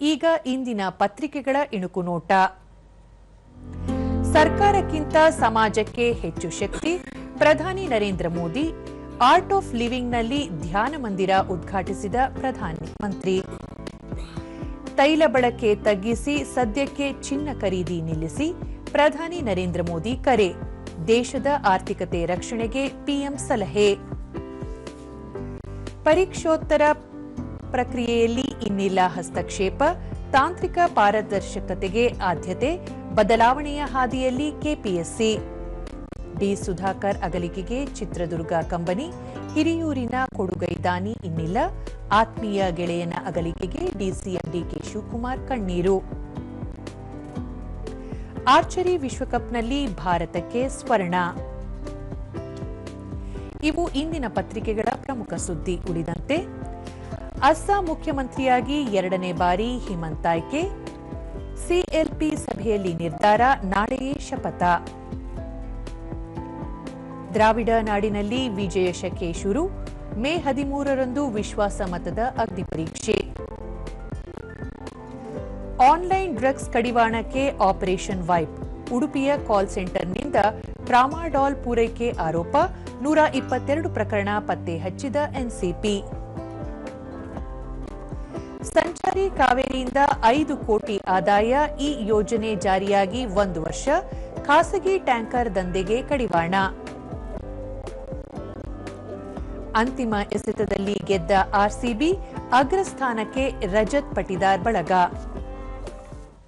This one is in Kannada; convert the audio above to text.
ಈಗ ಇಂದಿನ ಪತ್ರಿಕೆಗಳ ಇಣುಕು ನೋಟ. ಸರ್ಕಾರಕ್ಕಿಂತ ಸಮಾಜಕ್ಕೆ ಹೆಚ್ಚು ಶಕ್ತಿ, ಪ್ರಧಾನಿ ನರೇಂದ್ರ ಮೋದಿ. ಆರ್ಟ್ ಆಫ್ ಲಿವಿಂಗ್ನಲ್ಲಿ ಧ್ಯಾನ ಮಂದಿರ ಉದ್ಘಾಟಿಸಿದ ಪ್ರಧಾನಮಂತ್ರಿ. ತೈಲ ಬಳಕೆ ತಗ್ಗಿಸಿ ಸದ್ಯಕ್ಕೆ ಚಿನ್ನ ಖರೀದಿ ನಿಲ್ಲಿಸಿ, ಪ್ರಧಾನಿ ನರೇಂದ್ರ ಮೋದಿ ಕರೆ. ದೇಶದ ಆರ್ಥಿಕತೆ ರಕ್ಷಣೆಗೆ ಪಿಎಂ ಸಲಹೆ. ಪರೀಕ್ಷೋತ್ತರ ಪ್ರಕ್ರಿಯೆಯಲ್ಲಿ ಇನ್ನಿಲ್ಲ ಹಸ್ತಕ್ಷೇಪ, ತಾಂತ್ರಿಕ ಪಾರದರ್ಶಕತೆಗೆ ಆದ್ಯತೆ, ಬದಲಾವಣೆಯ ಹಾದಿಯಲ್ಲಿ ಕೆಪಿಎಸ್ಸಿ. ಡಿ ಸುಧಾಕರ್ ಅಗಲಿಕೆಗೆ ಚಿತ್ರದುರ್ಗ ಕಂಬನಿ, ಹಿರಿಯೂರಿನ ಕೊಡುಗೈ ದಾನಿ ಇನ್ನಿಲ್ಲ, ಆತ್ಮೀಯ ಗೆಳೆಯನ ಅಗಲಿಕೆಗೆ ಡಿಸಿಎಂ ಡಿಕೆ ಶಿವಕುಮಾರ್ ಕಣ್ಣೀರು. ಆರ್ಚರಿ ವಿಶ್ವಕಪ್ನಲ್ಲಿ ಭಾರತಕ್ಕೆ ಸ್ವರ್ಣ. ಇವು ಇಂದಿನ ಪತ್ರಿಕೆಗಳ ಪ್ರಮುಖ ಸುದ್ದಿ. ಉಳಿದಂತೆ ಅಸ್ಸಾಂ ಮುಖ್ಯಮಂತ್ರಿಯಾಗಿ 2ನೇ ಬಾರಿ ಹಿಮಂತ್ ಆಯ್ಕೆ, ಸಿಎಲ್ಪಿ ಸಭೆಯಲ್ಲಿ ನಿರ್ಧಾರ, ನಾಳೆಯೇ ಶಪಥ. ದ್ರಾವಿಡ ನಾಡಿನಲ್ಲಿ ವಿಜಯ ಶಕೆ ಶುರು, ಮೇ 13ರಂದು ವಿಶ್ವಾಸ ಮತದ ಅಗ್ನಿ ಪರೀಕ್ಷೆ. ಆನ್ಲೈನ್ ಡ್ರಗ್ಸ್ ಕಡಿವಾಣಕ್ಕೆ ಆಪರೇಷನ್ ವೈಪ್, ಉಡುಪಿಯ ಕಾಲ್ ಸೆಂಟರ್ನಿಂದ ಟ್ರಾಮಾಡಾಲ್ ಪೂರೈಕೆ ಆರೋಪ, 122 ಪ್ರಕರಣ ಪತ್ತೆ ಹಚ್ಚಿದ ಎನ್ಸಿಪಿ. ಸಂಚಾರಿ ಕಾವೇರಿಯಿಂದ 5 ಕೋಟಿ ಆದಾಯ, ಈ ಯೋಜನೆ ಜಾರಿಯಾಗಿ 1 ವರ್ಷ, ಖಾಸಗಿ ಟ್ಯಾಂಕರ್ ದಂಧೆಗೆ ಕಡಿವಾಣ. ಅಂತಿಮ ಎಸೆತದಲ್ಲಿ ಗೆದ್ದ ಆರ್ಸಿಬಿ, ಅಗ್ರಸ್ಥಾನಕ್ಕೆ ರಜತ್ ಪಟಿದಾರ್ ಬಳಗ.